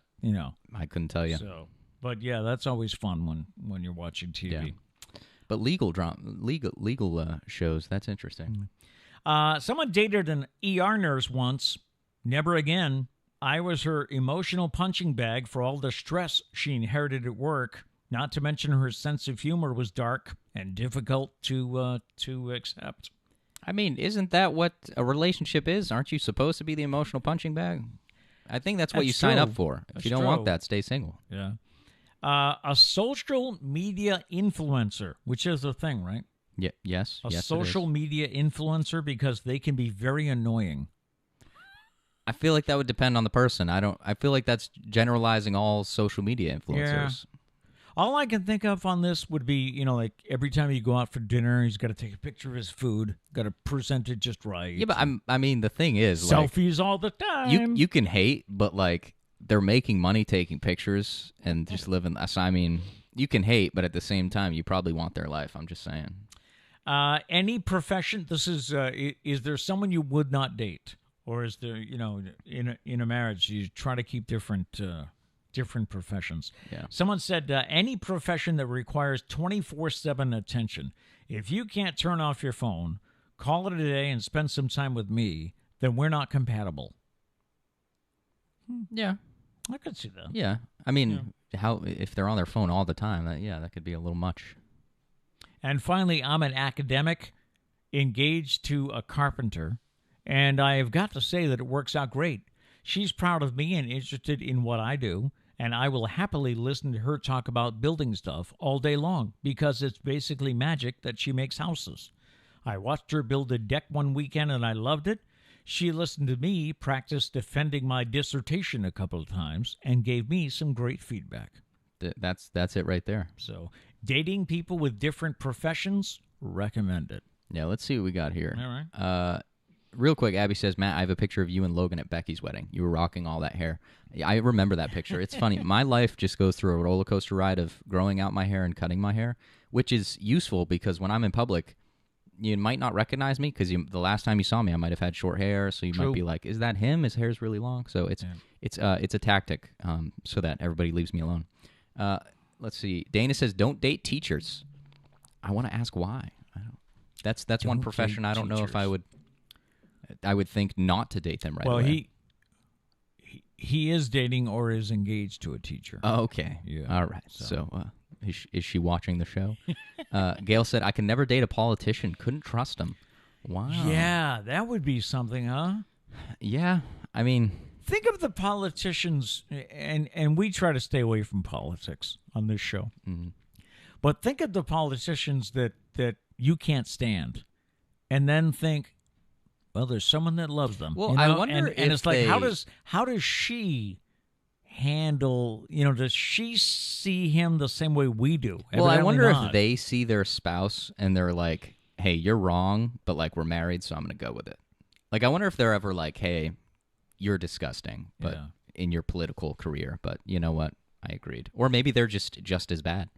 Speaker 1: I couldn't tell you.
Speaker 2: So, but yeah, that's always fun when you're watching TV.
Speaker 1: Yeah. But legal shows, that's interesting.
Speaker 2: Someone dated an ER nurse once. Never again. I was her emotional punching bag for all the stress she inherited at work. Not to mention her sense of humor was dark and difficult to accept.
Speaker 1: I mean, isn't that what a relationship is? Aren't you supposed to be the emotional punching bag? I think that's what you sign up for. If you don't want that, stay single.
Speaker 2: Yeah. A social media influencer, which is a thing, right?
Speaker 1: Yeah. Yes.
Speaker 2: A social media influencer, because they can be very annoying.
Speaker 1: I feel like that would depend on the person. I feel like that's generalizing all social media influencers.
Speaker 2: All I can think of on this would be, like every time you go out for dinner, he's got to take a picture of his food, got to present it just right.
Speaker 1: Yeah, but I mean, the thing is,
Speaker 2: selfies all the time.
Speaker 1: You can hate, but like they're making money taking pictures and just living. So I mean, you can hate, but at the same time, you probably want their life. I'm just saying.
Speaker 2: Any profession? This is there someone you would not date, or is there, in a marriage you try to keep different professions?
Speaker 1: Yeah.
Speaker 2: Someone said any profession that requires 24/7 attention. If you can't turn off your phone, call it a day, and spend some time with me, then we're not compatible.
Speaker 1: Yeah,
Speaker 2: I could see that.
Speaker 1: Yeah, I mean, how if they're on their phone all the time? That could be a little much.
Speaker 2: And finally, I'm an academic engaged to a carpenter, and I have got to say that it works out great. She's proud of me and interested in what I do, and I will happily listen to her talk about building stuff all day long because it's basically magic that she makes houses. I watched her build a deck one weekend, and I loved it. She listened to me practice defending my dissertation a couple of times and gave me some great feedback.
Speaker 1: That's it right there.
Speaker 2: So, dating people with different professions, recommend it.
Speaker 1: Yeah, let's see what we got here.
Speaker 2: All right.
Speaker 1: Real quick, Abby says, Matt, I have a picture of you and Logan at Becky's wedding. You were rocking all that hair. I remember that picture. It's funny. My life just goes through a roller coaster ride of growing out my hair and cutting my hair, which is useful because when I'm in public, you might not recognize me because the last time you saw me, I might have had short hair, so you might be like, "Is that him? His hair's really long." So it's a tactic so that everybody leaves me alone. Let's see. Dana says, "Don't date teachers." I want to ask why. That's one profession I don't know if I would think not to date them right away.
Speaker 2: Well, he is dating or is engaged to a teacher.
Speaker 1: Oh, okay.
Speaker 2: Yeah.
Speaker 1: All right. So is she watching the show? Gail said, I can never date a politician. Couldn't trust him. Wow.
Speaker 2: Yeah, that would be something, huh?
Speaker 1: Yeah. I mean,
Speaker 2: think of the politicians, and we try to stay away from politics on this show.
Speaker 1: Mm-hmm.
Speaker 2: But think of the politicians that you can't stand, and then think, well, there's someone that loves them.
Speaker 1: Well, I wonder
Speaker 2: and it's like, how does she handle, does she see him the same way we do?
Speaker 1: Well, I wonder
Speaker 2: not.
Speaker 1: if they see their spouse and they're like, hey, you're wrong, but like we're married, so I'm going to go with it. Like, I wonder if they're ever like, hey, you're disgusting, but in your political career, but you know what? I agreed. Or maybe they're just as bad.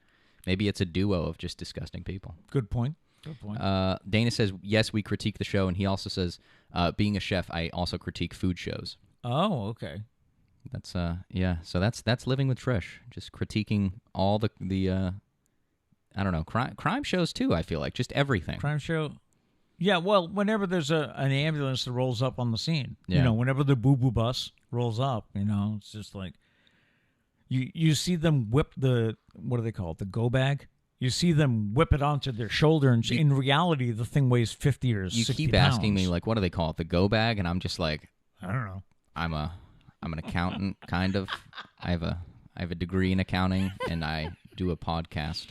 Speaker 1: Maybe it's a duo of just disgusting people.
Speaker 2: Good point. Good point.
Speaker 1: Dana says, yes, we critique the show, and he also says, being a chef, I also critique food shows.
Speaker 2: Oh, okay.
Speaker 1: That's so that's living with Trish, just critiquing all the I don't know, crime shows too, I feel like, just everything.
Speaker 2: Crime show. Yeah, well, whenever there's an ambulance that rolls up on the scene, whenever the boo-boo bus rolls up, it's just like you see them whip what do they call it, the go bag? You see them whip it onto their shoulder, and in reality, the thing weighs 50 or 60 pounds.
Speaker 1: You keep asking me, like, what do they call it, the go bag? And I'm just like,
Speaker 2: I don't know.
Speaker 1: I'm an accountant, kind of. I have a degree in accounting, and I do a podcast.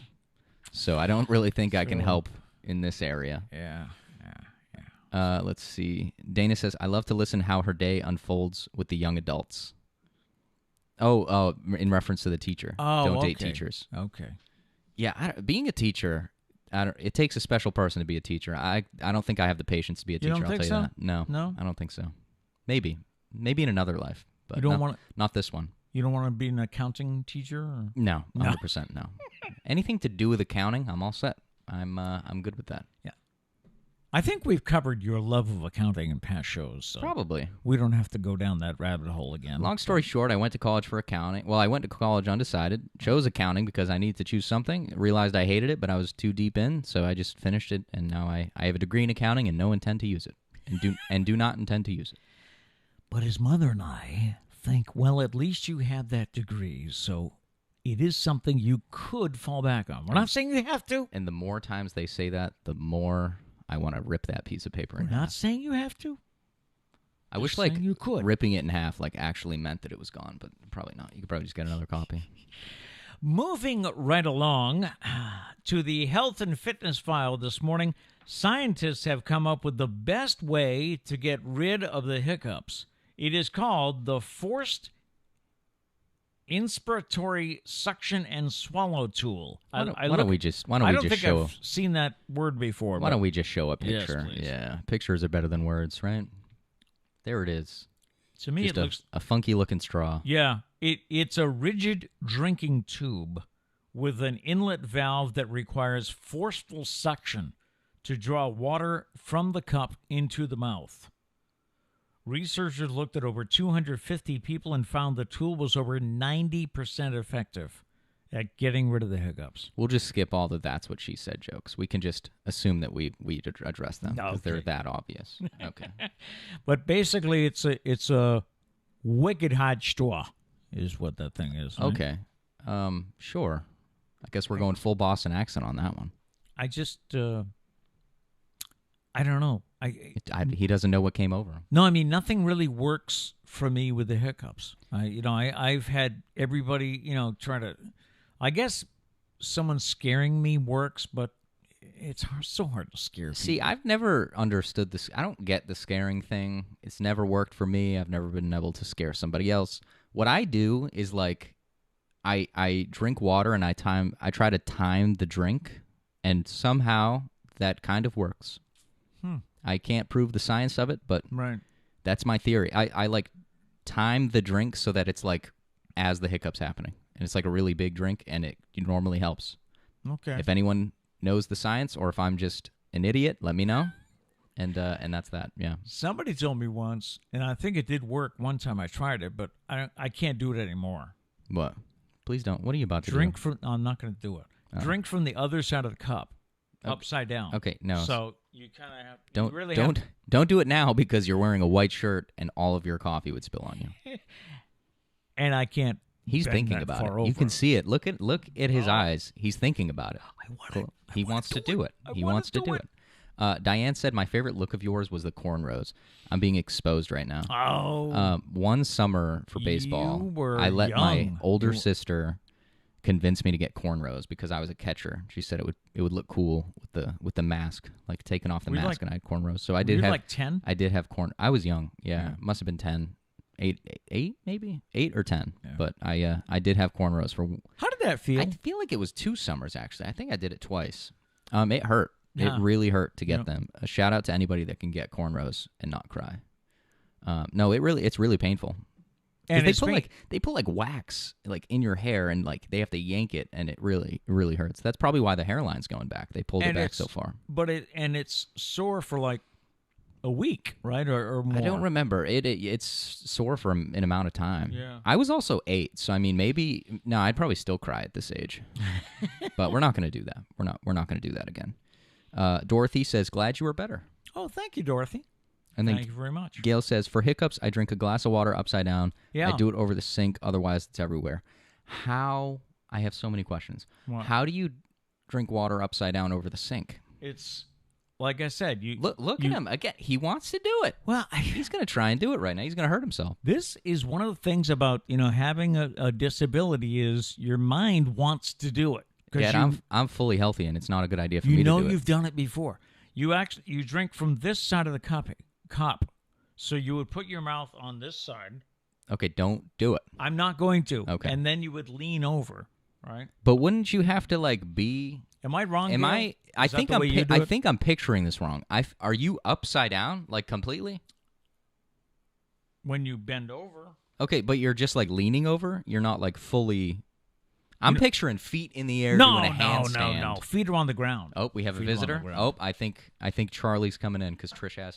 Speaker 1: So I don't really think I can help in this area.
Speaker 2: Yeah.
Speaker 1: Let's see. Dana says, I love to listen how her day unfolds with the young adults. Oh, in reference to the teacher.
Speaker 2: Oh,
Speaker 1: Don't date teachers.
Speaker 2: Okay.
Speaker 1: Yeah, being a teacher, it takes a special person to be a teacher. I don't think I have the patience to be a teacher.
Speaker 2: You don't think
Speaker 1: I'll tell you
Speaker 2: so?
Speaker 1: that. No, I don't think so. Maybe in another life, but
Speaker 2: you don't
Speaker 1: not this one.
Speaker 2: You don't want to be an accounting teacher? Or?
Speaker 1: No, 100% no. Anything to do with accounting, I'm all set. I'm good with that.
Speaker 2: Yeah. I think we've covered your love of accounting in past shows. So
Speaker 1: probably.
Speaker 2: We don't have to go down that rabbit hole again.
Speaker 1: Long story short, I went to college for accounting. Well, I went to college undecided, chose accounting because I needed to choose something, realized I hated it, but I was too deep in, so I just finished it, and now I have a degree in accounting and no intent to use it, and do not intend to use it.
Speaker 2: But his mother and I think, well, at least you have that degree, so it is something you could fall back on. We're not saying you have to.
Speaker 1: And the more times they say that, the more I want to rip that piece of paper in half.
Speaker 2: We're not saying you have to.
Speaker 1: I wish like
Speaker 2: you could.
Speaker 1: Ripping it in half like actually meant that it was gone, but probably not. You could probably just get another copy.
Speaker 2: Moving right along to the health and fitness file this morning, scientists have come up with the best way to get rid of the hiccups. It is called the Forced Inspiratory Suction and Swallow Tool.
Speaker 1: Why don't we just show?
Speaker 2: I don't think I've seen that word before.
Speaker 1: Why don't we just show a
Speaker 2: Yes,
Speaker 1: picture?
Speaker 2: please.
Speaker 1: Yeah, pictures are better than words, right? There it is.
Speaker 2: To me,
Speaker 1: Just
Speaker 2: it looks...
Speaker 1: a funky looking straw.
Speaker 2: Yeah, it's a rigid drinking tube with an inlet valve that requires forceful suction to draw water from the cup into the mouth. Researchers looked at over 250 people and found the tool was over 90% effective at getting rid of the hiccups.
Speaker 1: We'll just skip all the "that's what she said" jokes. We can just assume that we address them because they're that obvious. Okay.
Speaker 2: But basically, it's a wicked hot straw, is what that thing is. Right?
Speaker 1: Okay. Sure. I guess we're going full Boston accent on that one.
Speaker 2: I just, I don't know.
Speaker 1: He doesn't know what came over him.
Speaker 2: No, I mean, nothing really works for me with the hiccups. I've had everybody, try to... I guess someone scaring me works, but it's so hard to scare people.
Speaker 1: See, I've never understood this. I don't get the scaring thing. It's never worked for me. I've never been able to scare somebody else. What I do is, like, I drink water and I try to time the drink, and somehow that kind of works. I can't prove the science of it, but that's my theory. I like time the drink so that it's like as the hiccup's happening. And it's like a really big drink, and it normally helps.
Speaker 2: Okay.
Speaker 1: If anyone knows the science, or if I'm just an idiot, let me know. And that's that, yeah.
Speaker 2: Somebody told me once, and I think it did work one time I tried it, but I can't do it anymore.
Speaker 1: What? Please don't. What are you about to
Speaker 2: Drink
Speaker 1: do?
Speaker 2: from... I'm not going to do it. Oh. Drink from the other side of the cup, upside down.
Speaker 1: Okay, no.
Speaker 2: So you kind of have...
Speaker 1: Don't do it now because you're wearing a white shirt and all of your coffee would spill on you.
Speaker 2: And I can't...
Speaker 1: He's thinking about it. You can see it. Look at his eyes. He's thinking about it. He wants to do it. He wants to do it. Diane said, "My favorite look of yours was the cornrows." I'm being exposed right now.
Speaker 2: Oh.
Speaker 1: One summer for baseball, I let my older sister convince me to get cornrows because I was a catcher. She said it would look cool with the mask, like taking off the mask, and I had cornrows. So I did have
Speaker 2: like 10.
Speaker 1: I did have corn. I was young. Yeah. Must have been 10. 8 maybe 8 or 10, but I did have cornrows for.
Speaker 2: How did that feel?
Speaker 1: I feel like it was 2 summers actually. I think I did it twice. It hurt. Yeah. It really hurt to get them. A shout out to anybody that can get cornrows and not cry. No, it's really painful. And they put like wax like in your hair, and like they have to yank it, and it really hurts. That's probably why the hairline's going back. They pulled it back so far.
Speaker 2: But it's sore for like a week, right, or more?
Speaker 1: I don't remember. It's sore for an amount of time.
Speaker 2: Yeah.
Speaker 1: I was also 8, so I mean, maybe I'd probably still cry at this age. But we're not going to do that. We're not going to do that again. Dorothy says, "Glad you were better."
Speaker 2: Oh, thank you, Dorothy.
Speaker 1: And then
Speaker 2: thank you very much.
Speaker 1: Gail says, "For hiccups, I drink a glass of water upside down.
Speaker 2: Yeah.
Speaker 1: I do it over the sink. Otherwise, it's everywhere." I have so many questions.
Speaker 2: What?
Speaker 1: How do you drink water upside down over the sink?
Speaker 2: It's like I said.
Speaker 1: Look at him again. He wants to do it.
Speaker 2: Well,
Speaker 1: he's going to try and do it right now. He's going to hurt himself.
Speaker 2: This is one of the things about having a disability is your mind wants to do it.
Speaker 1: Yeah, I'm fully healthy, and it's not a good idea for me to do it.
Speaker 2: You've done it before. You drink from this side of the cup, so you would put your mouth on this side.
Speaker 1: Okay, don't do it.
Speaker 2: I'm not going to.
Speaker 1: Okay,
Speaker 2: and then you would lean over, right?
Speaker 1: But wouldn't you have to like be?
Speaker 2: Am I wrong?
Speaker 1: Am
Speaker 2: Gail?
Speaker 1: I? I think I'm picturing this wrong. Are you upside down like completely?
Speaker 2: When you bend over.
Speaker 1: Okay, but you're just like leaning over. You're not like fully. I'm picturing feet in the air doing a handstand.
Speaker 2: No. Feet are on the ground.
Speaker 1: Oh, we have a visitor. Oh, I think Charlie's coming in because Trish has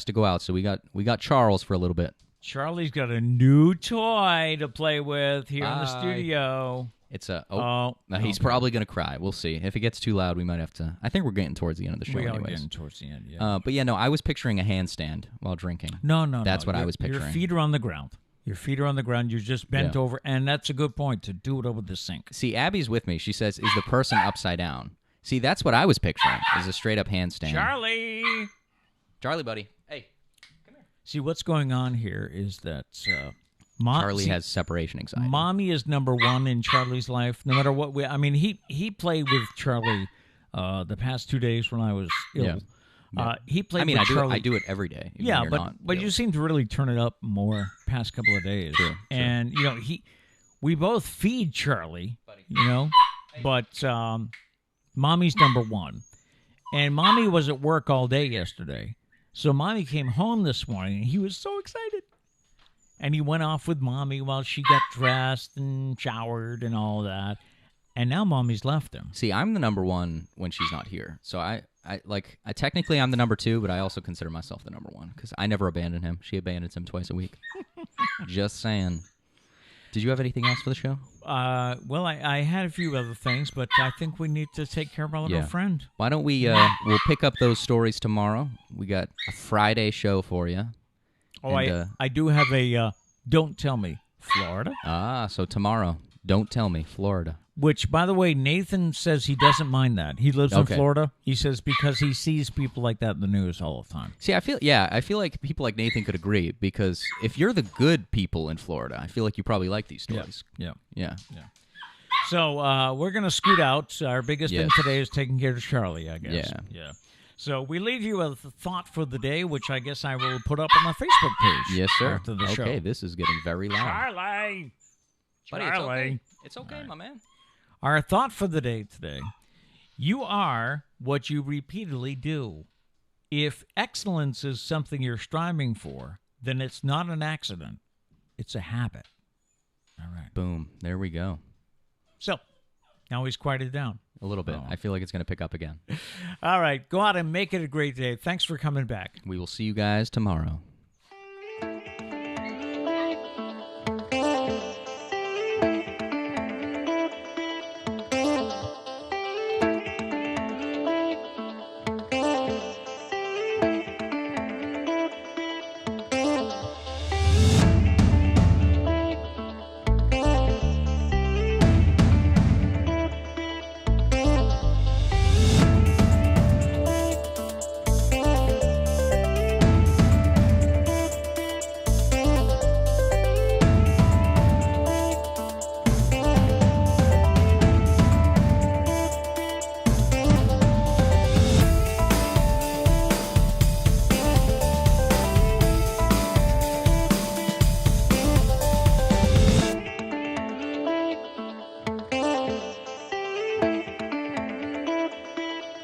Speaker 1: to go out. So we got Charles for a little bit.
Speaker 2: Charlie's got a new toy to play with here in the studio.
Speaker 1: It's he's probably gonna cry. We'll see. If it gets too loud, we might have to. I think we're getting towards the end of the show.
Speaker 2: We are
Speaker 1: anyways.
Speaker 2: getting towards the end. Yeah.
Speaker 1: But yeah, no, I was picturing a handstand while drinking.
Speaker 2: No.
Speaker 1: That's what I was picturing.
Speaker 2: Your feet are on the ground. Your feet are on the ground. You're just bent over, and that's a good point to do it over the sink.
Speaker 1: See, Abby's with me. She says, "Is the person upside down?" See, that's what I was picturing. Is a straight up handstand. Charlie, buddy, hey, come here.
Speaker 2: See, what's going on here is that
Speaker 1: Charlie has separation anxiety.
Speaker 2: Mommy is number one in Charlie's life. No matter what he played with Charlie the past 2 days when I was ill. He played.
Speaker 1: I mean,
Speaker 2: with Charlie.
Speaker 1: I do it every day. even
Speaker 2: Yeah,
Speaker 1: when you're not
Speaker 2: but you
Speaker 1: ill.
Speaker 2: seem to really turn it up more past couple of days.
Speaker 1: True.
Speaker 2: And we both feed Charlie, but Mommy's number one. And Mommy was at work all day yesterday. So Mommy came home this morning, and he was so excited. And he went off with Mommy while she got dressed and showered and all that. And now Mommy's left him.
Speaker 1: See, I'm the number one when she's not here. So I technically I'm the number two, but I also consider myself the number one because I never abandon him. She abandons him twice a week. Just saying. Did you have anything else for the show?
Speaker 2: Well, I had a few other things, but I think we need to take care of our little friend.
Speaker 1: Why don't we? We'll pick up those stories tomorrow. We got a Friday show for you.
Speaker 2: Oh, and, I do have a Don't Tell Me, Florida.
Speaker 1: So tomorrow, Don't Tell Me, Florida.
Speaker 2: Which, by the way, Nathan says he doesn't mind that. He lives in Florida. He says because he sees people like that in the news all the time.
Speaker 1: See, I feel like people like Nathan could agree because if you're the good people in Florida, I feel like you probably like these stories.
Speaker 2: Yeah.
Speaker 1: So
Speaker 2: we're going to scoot out. Our biggest thing today is taking care of Charlie, I guess.
Speaker 1: Yeah.
Speaker 2: So we leave you with a thought for the day, which I guess I will put up on my Facebook page.
Speaker 1: Yes, sir.
Speaker 2: After the show.
Speaker 1: Okay, this is getting very loud.
Speaker 2: Charlie!
Speaker 1: Buddy, it's okay, my man.
Speaker 2: Our thought for the day today: you are what you repeatedly do. If excellence is something you're striving for, then it's not an accident. It's a habit. All right.
Speaker 1: Boom. There we go.
Speaker 2: So, now he's quieted down.
Speaker 1: A little bit. I feel like it's going to pick up again.
Speaker 2: All right. Go out and make it a great day. Thanks for coming back.
Speaker 1: We will see you guys tomorrow.